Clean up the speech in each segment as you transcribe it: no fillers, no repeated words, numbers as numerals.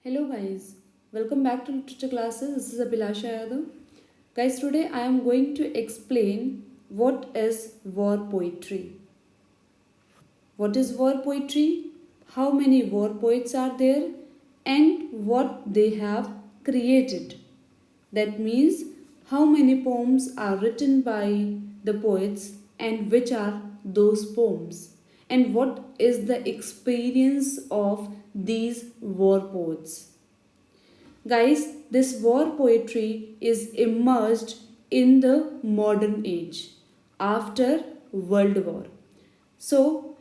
Hello guys, welcome back to literature classes. This is Abhilasha Yadav. Guys, today I am going to explain what is war poetry. What is war poetry? How many war poets are there? And what they have created. That means how many poems are written by the poets and which are those poems. And what is the experience of these war poets. Guys, this war poetry is emerged in the modern age after World War. So,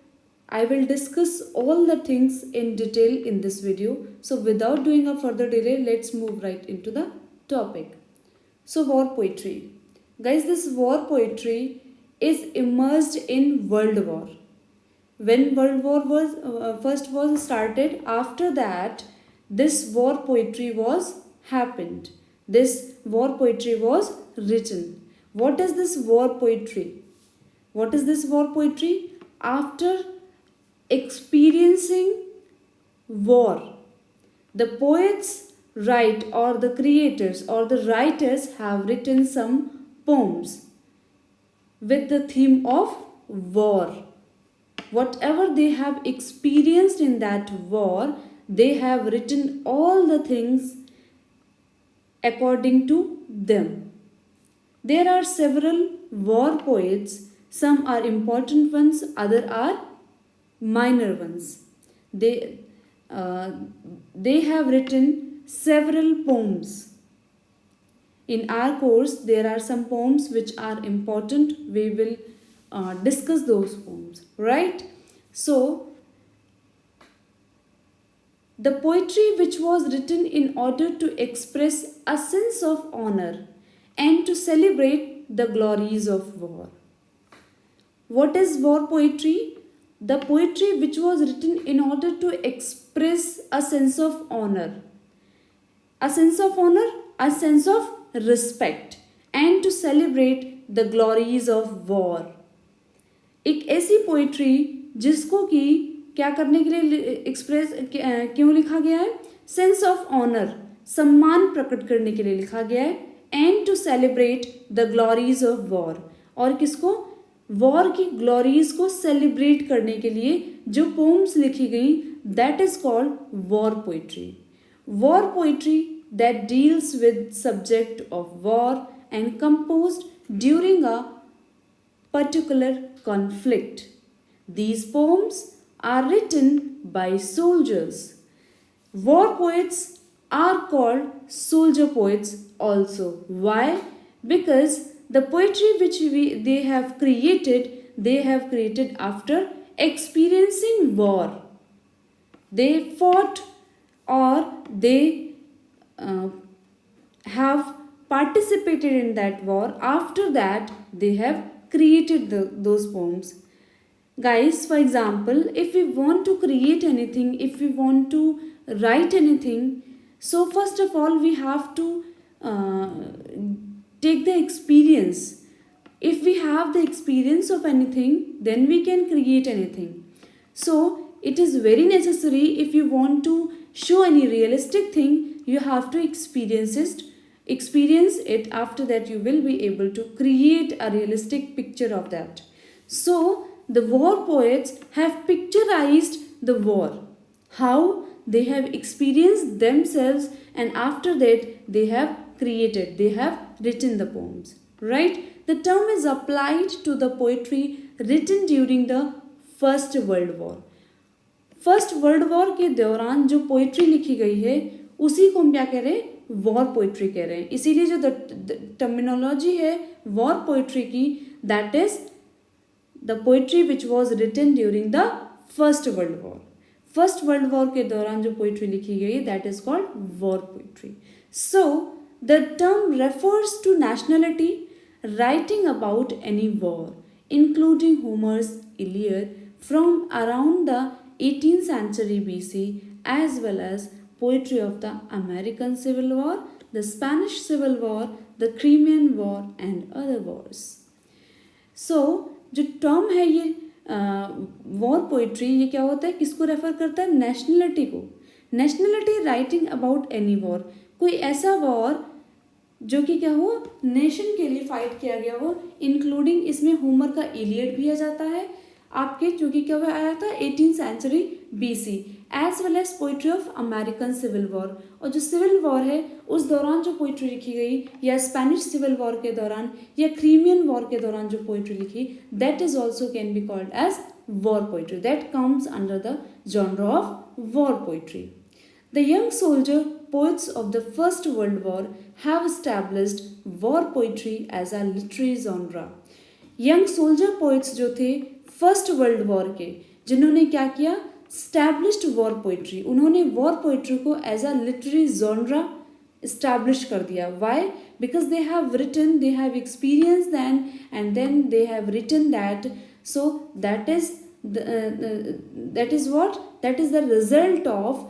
I will discuss all the things in detail in this video. So, without doing a further delay, let's move right into the topic. So, war poetry. Guys, this war poetry is emerged in World War. When World War first was started, after that this war poetry was happened. This war poetry was written. What is this war poetry? What is this war poetry? After experiencing war, the poets write, or the creators or the writers have written some poems with the theme of war. Whatever they have experienced in that war, they have written all the things according to them. There are several war poets. Some are important ones, other are minor ones. They have written several poems. In our course, there are some poems which are important. We will discuss those poems, right? So, the poetry which was written in order to express a sense of honor and to celebrate the glories of war. What is war poetry? The poetry which was written in order to express a sense of honor. A sense of honor, a sense of respect, and to celebrate the glories of war. एक ऐसी poetry जिसको कि क्या करने के लिए express क्यों लिखा गया है? सेंस ऑफ ऑनर, सम्मान प्रकट करने के लिए लिखा गया है. And to celebrate the glories of war, और किसको? वॉर की ग्लोरीज को सेलिब्रेट करने के लिए जो पोम्स लिखी गई, that is called war poetry. War poetry that deals with subject of war and composed during a particular conflict. These poems are written by soldiers. War poets are called soldier poets also. Why? Because the poetry which they have created after experiencing war. They fought, or they have participated in that war. After that, they have created those poems. Guys, for example, if we want to create anything, if we want to write anything, so first of all we have to take the experience. If we have the experience of anything, then we can create anything. So it is very necessary, if you want to show any realistic thing, you have to experience it. After that you will be able to create a realistic picture of that. So the war poets have picturized the war, how they have experienced themselves, and after that they have written the poems, right? The term is applied to the poetry written during the First World War. First world war के दौरान जो poetry लिखी गई है, उसी को हम क्या कह रहे हैं? वॉर पोइट्री कह रहे हैं. इसीलिए जो टर्मिनोलॉजी है वॉर पोइट्री की, that is the poetry which was written during the first world war. First world war के दौरान जो पोइट्री लिखी गई, that is called war poetry. So the term refers to nationality writing about any war, including Homer's Iliad from around the 18th century BC, as well as poetry of the American Civil War, the Spanish Civil War, the Crimean War and other wars. So जो term है ये war poetry, ये क्या होता है? किसको refer करता है? नेशनलिटी को. Nationality writing about any war, कोई ऐसा वॉर जो कि क्या हो, नेशन के लिए फाइट किया गया हो, इंक्लूडिंग इसमें होमर का इलियड भी आ जाता है आपके, जो कि क्या आया था 18th century BC, as well as poetry of American civil war. और जो सिविल वॉर है उस दौरान जो पोइट्री लिखी गई, या स्पेनिश सिविल वॉर के दौरान, या क्रीमियन वॉर के दौरान जो पोइट्री लिखी, that is also can be called as war poetry, that comes under the genre of war poetry. The young soldier poets of the First World War have established war poetry as a literary genre. Young soldier poets जो थे first world war के, जिन्होंने क्या किया, established war poetry, उन्होंने war poetry को as a literary genre establish कर दिया. Why? Because they have written, they have experienced then, and then they have written that. So that is that is what, that is the result of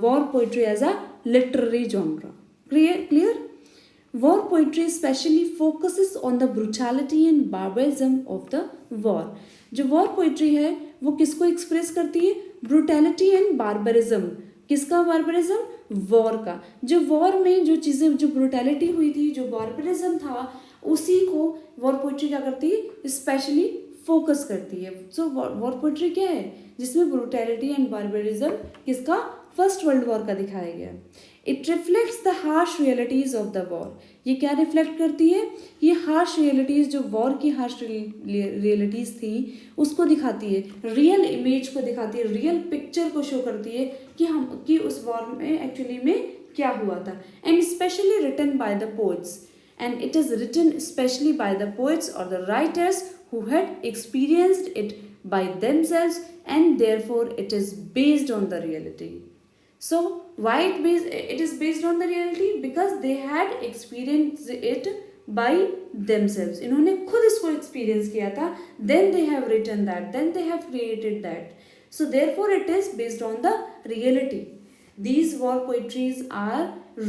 war poetry as a literary genre. Clear? War poetry especially focuses on the brutality and barbarism of the war. जो war poetry है वो किसको express करती है, brutality and barbarism. किसका barbarism, war का. जो war में जो चीज़ें, जो ब्रूटैलिटी हुई थी, जो बार्बरिज्म था, उसी को वॉर पोइट्री क्या करती है, स्पेशली फोकस करती है. सो वॉर पोइट्री क्या है, जिसमें ब्रूटैलिटी एंड बार्बरिज्म किसका, फर्स्ट वर्ल्ड वॉर का दिखाया गया. It reflects the harsh realities of the war. ये क्या रिफ्लेक्ट करती है, ये हार्श रियलिटीज, जो वॉर की हार्श रियलिटीज थी उसको दिखाती है, रियल इमेज को दिखाती है, रियल पिक्चर को शो करती है कि उस वॉर में एक्चुअली में क्या हुआ था. And specially written by the poets, and it is written especially by the poets or the writers who had experienced it by themselves, and therefore it is based on the reality. So why it is based on the reality? Because they had experienced it by themselves. इन्होंने खुद इसको experience किया था, then they have written that, then they have created that. So therefore it is based on the reality. These war poetries are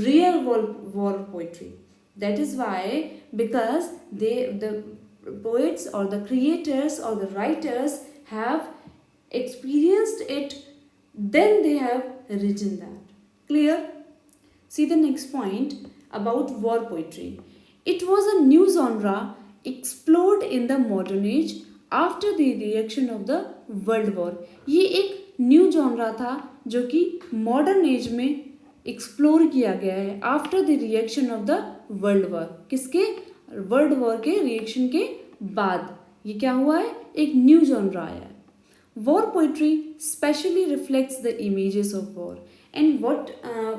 real war poetry. That is why, because the poets or the creators or the writers have experienced it, then they have written that. Clear? See the next point about war poetry. It was a new genre explored in the modern age after the reaction of the World War. ये एक new genre था जो कि modern age में explore किया गया है after the reaction of the world war. किसके, वर्ल्ड वॉर के रिएक्शन के बाद ये क्या हुआ है, एक न्यू जॉनरा आया है. War poetry specially reflects the images of war. And what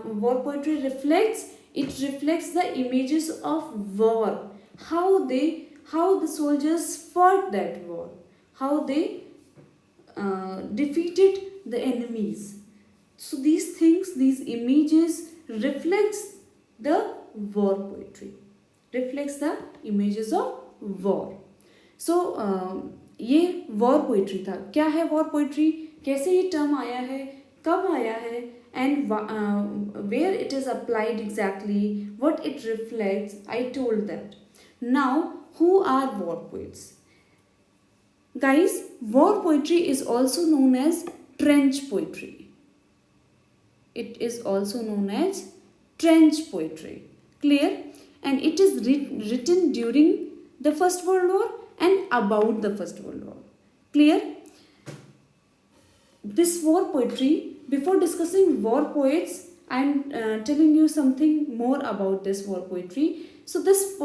war poetry reflects, it reflects the images of war, how the soldiers fought that war, how they defeated the enemies. So these things, these images reflects the war poetry, reflects the images of war. So ये war poetry था. क्या है war poetry, कैसे ये term आया है, कब आया है, and where it is applied exactly, what it reflects, I told that. Now who are war poets? Guys, war poetry is also known as trench poetry. It is also known as trench poetry. Clear? And it is written during the First World War and about the First World War. Clear? This war poetry, before discussing war poets, I am telling you something more about this war poetry. So this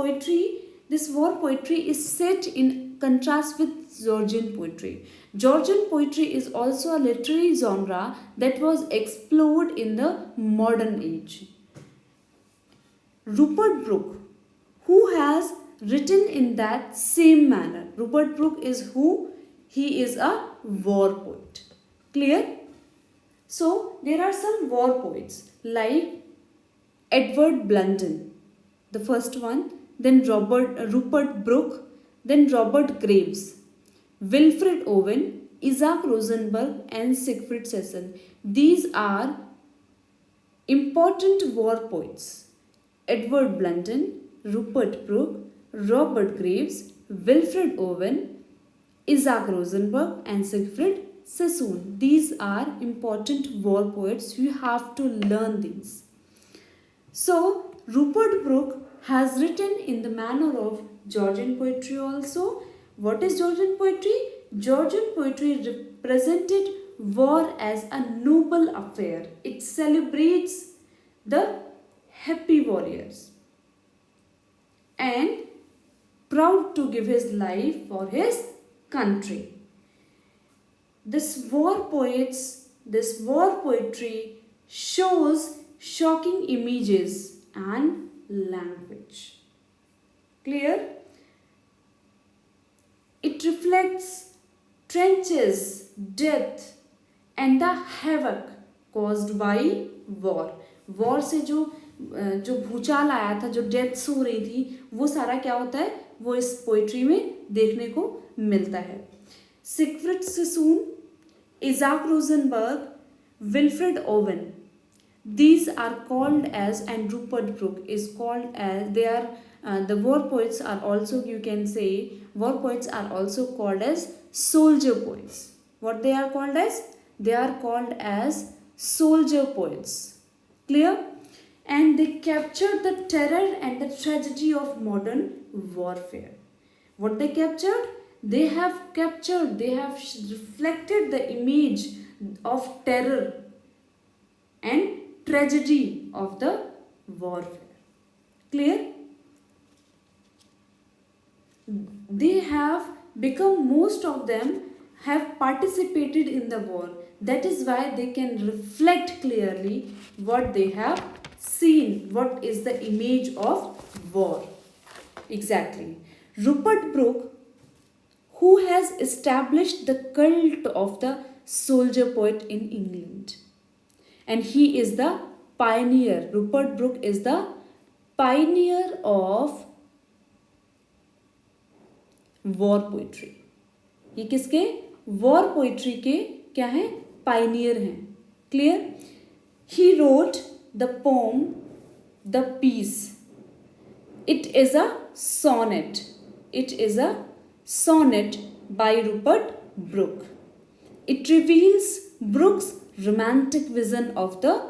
war poetry is set in contrast with Georgian poetry. Georgian poetry is also a literary genre that was explored in the modern age. Rupert Brooke, who has written in that same manner. Rupert Brooke is who? He is a war poet. Clear? So there are some war poets like Edward Blunden, the first one, then Rupert Brooke, then Robert Graves, Wilfred Owen, Isaac Rosenberg, and Siegfried Sassoon. These are important war poets. Edward Blunden, Rupert Brooke, Robert Graves, Wilfred Owen, Isaac Rosenberg, and Siegfried Sassoon. These are important war poets. You have to learn these. So, Rupert Brooke has written in the manner of Georgian poetry also. What is Georgian poetry? Georgian poetry represented war as a noble affair. It celebrates the happy warriors and proud to give his life for his country. This war poetry shows shocking images and language. Clear? It reflects trenches, death and the havoc caused by war. War से जो भूचाल आया था, जो deaths हो रही थी, वो सारा क्या होता है, वो इस पोइट्री में देखने को मिलता है. Siegfried Sassoon, Isaac Rosenberg, Wilfred Owen, these are called as, and Rupert Brooke is called as, they are the war poets are also, you can say, war poets are also called as soldier poets. What they are called as? They are called as soldier poets. Clear? And they captured the terror and the tragedy of modern warfare. What they captured? They have reflected the image of terror and tragedy of the warfare. Clear? They have become, most of them have participated in the war. That is why they can reflect clearly what they have seen, what is the image of war. Exactly. Rupert Brooke, who has established the cult of the soldier poet in England. And he is the pioneer. Rupert Brooke is the pioneer of war poetry. ये किसके? war poetry के क्या हैं? Pioneer हैं. Clear? He wrote the poem The Peace. It is a sonnet. It is a sonnet by Rupert Brooke. It reveals Brooke's romantic vision of the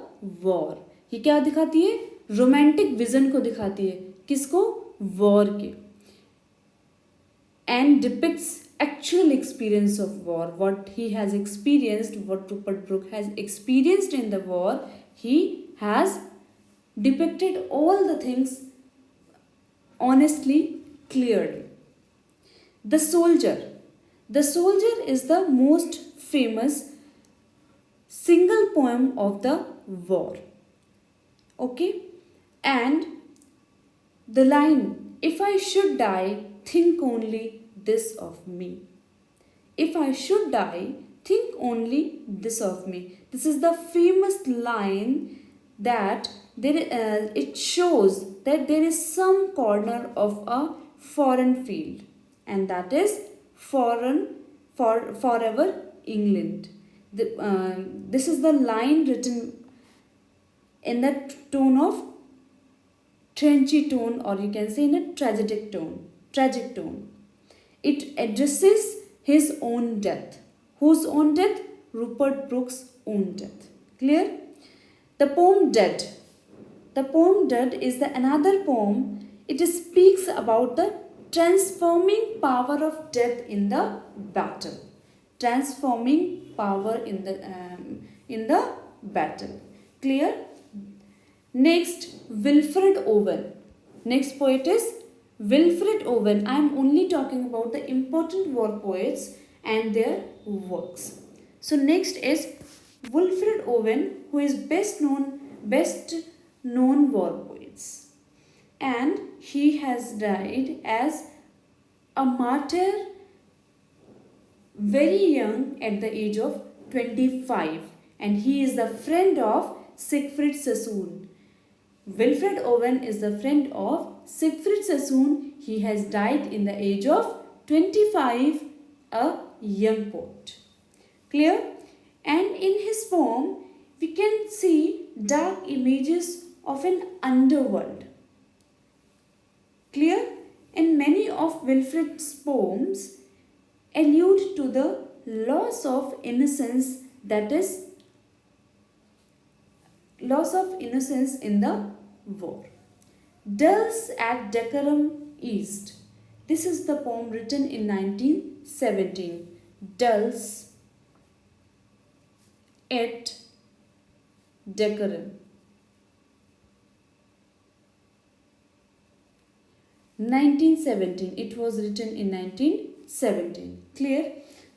war. ये क्या दिखाती है? Romantic vision को दिखाती है. किसको? War के. And depicts actual experience of war. What he has experienced, what Rupert Brooke has experienced in the war, he has depicted all the things honestly, clearly. The Soldier. The Soldier is the most famous single poem of the war. Okay? And the line, if I should die, think only this of me. If I should die, think only this of me. This is the famous line that it shows that there is some corner of a foreign field, and that is forever England. This is the line written in the tone of trenchy tone, or you can say in a tragic tone. It addresses his own death. Whose own death? Rupert Brooke's own death. Clear? The poem Dead. The poem Dead is another poem. It speaks about the transforming power of death in the battle. Transforming power in the battle. Clear? Next, Wilfred Owen. Next poet is Wilfred Owen. I am only talking about the important war poets and their works. So next is Wilfred Owen, who is best known war poets, and he has died as a martyr very young at the age of 25, and he is the friend of Siegfried Sassoon. Wilfred Owen is the friend of Siegfried Sassoon. He has died in the age of 25, a young poet. Clear? And in his poem, we can see dark images of an underworld. Clear? And many of Wilfred's poems allude to the loss of innocence, that is loss of innocence in the war. Dulls at Decorum East. This is the poem written in 1917. Dulls at Decorum. 1917. It was written in 1917. Clear?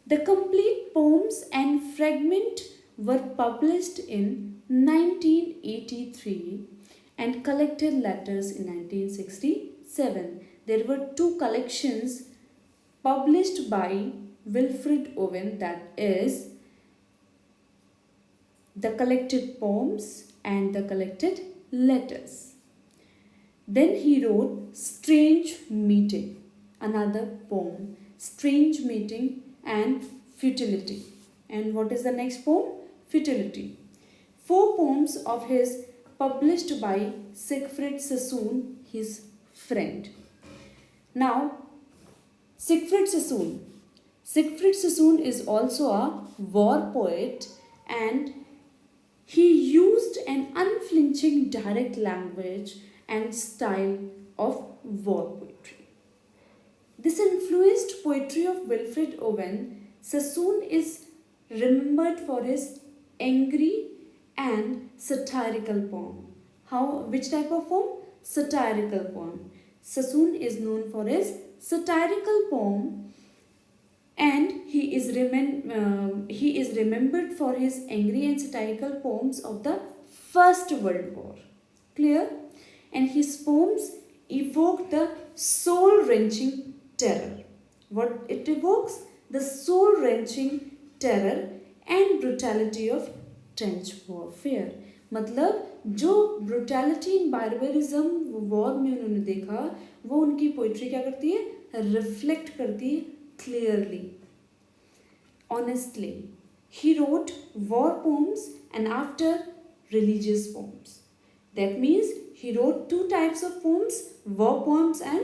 The complete poems and fragment were published in 1983 and collected letters in 1967. There were two collections published by Wilfred Owen, that is the collected poems and the collected letters. Then he wrote Strange Meeting, another poem, Strange Meeting and Futility. And what is the next poem? Futility. 4 poems of his published by Siegfried Sassoon, his friend. Now, Siegfried Sassoon. Siegfried Sassoon is also a war poet, and he used an unflinching direct language and style of war poetry. This influenced poetry of Wilfred Owen. Sassoon is remembered for his angry and satirical poem. Which type of poem? Satirical poem. Sassoon is known for his satirical poem, and he is remembered for his angry and satirical poems of the First World War. Clear? And his poems evoke the soul-wrenching terror. What it evokes? The soul-wrenching terror and brutality of trench warfare. मतलब जो brutality इन barbarism war में उन्होंने देखा, वो उनकी poetry क्या करती है? रिफ्लेक्ट करती है clearly, honestly. He wrote war poems and after religious poems. That means he wrote 2 types of poems, war poems and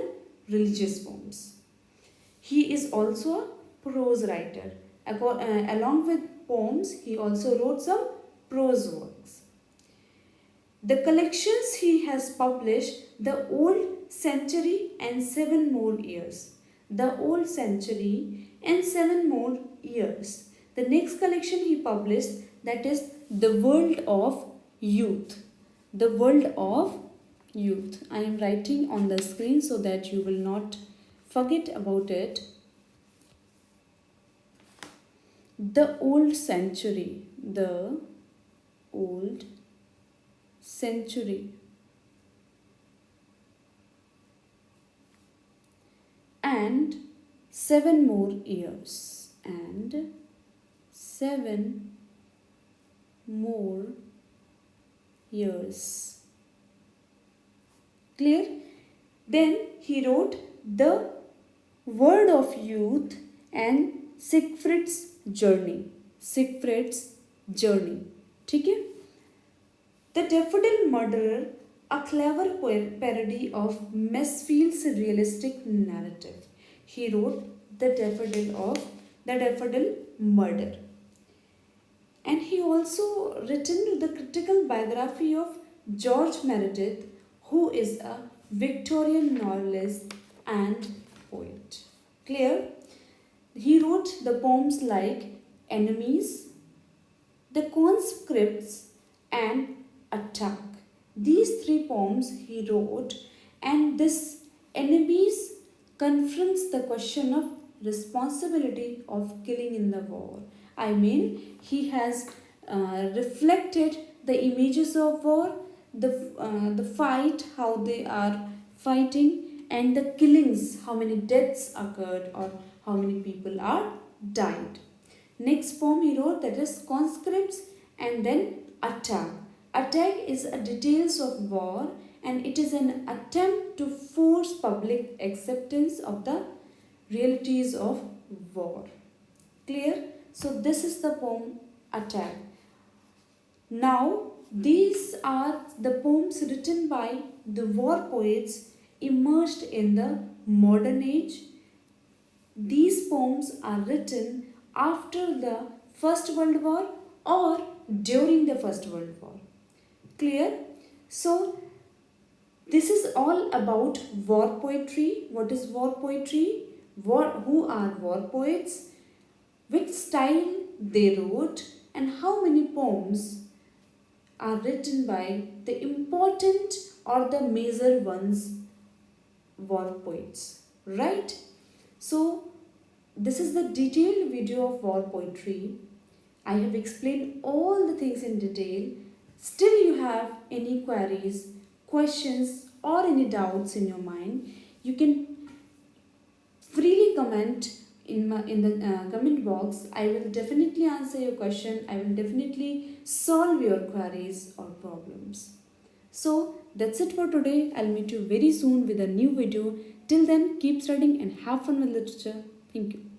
religious poems. He is also a prose writer. Along with poems, he also wrote some prose works. The collections he has published, The Old Century and 7 More Years. The Old Century and 7 More Years. The next collection he published, that is The World of Youth. The World of Youth. I am writing on the screen so that you will not forget about it. The Old Century. The Old Century. And 7 more years. And 7 more years. Clear? Then he wrote The World of Youth and Siegfried's Journey. Siegfried's Journey. ठीक है? The Daffodil Murderer, a clever parody of Mesfield's realistic narrative. He wrote The Daffodil Murder. And he also written the critical biography of George Meredith, who is a Victorian novelist and poet. Clear? He wrote the poems like Enemies, The Conscripts and Attack. These 3 poems he wrote, and this Enemies confronts the question of responsibility of killing in the war. I mean, he has reflected the images of war, the fight, how they are fighting, and the killings, how many deaths occurred or how many people are died. Next poem he wrote, that is Conscripts and then Attack. Attack is a details of war, and it is an attempt to force public acceptance of the realities of war. Clear? So this is the poem Attack. Now these are the poems written by the war poets immersed in the modern age. These poems are written after the First World War or during the First World War. Clear? So this is all about war poetry. What is war poetry? Who are war poets? Which style they wrote, and how many poems are written by the important or the major ones, war poets, right? So this is the detailed video of war poetry. I have explained all the things in detail. Still you have any queries, questions, or any doubts in your mind, you can freely comment in the comment box. I will definitely answer your question. I will definitely solve your queries or problems. So that's it for today. I'll meet you very soon with a new video. Till then, keep studying and have fun with literature. Thank you.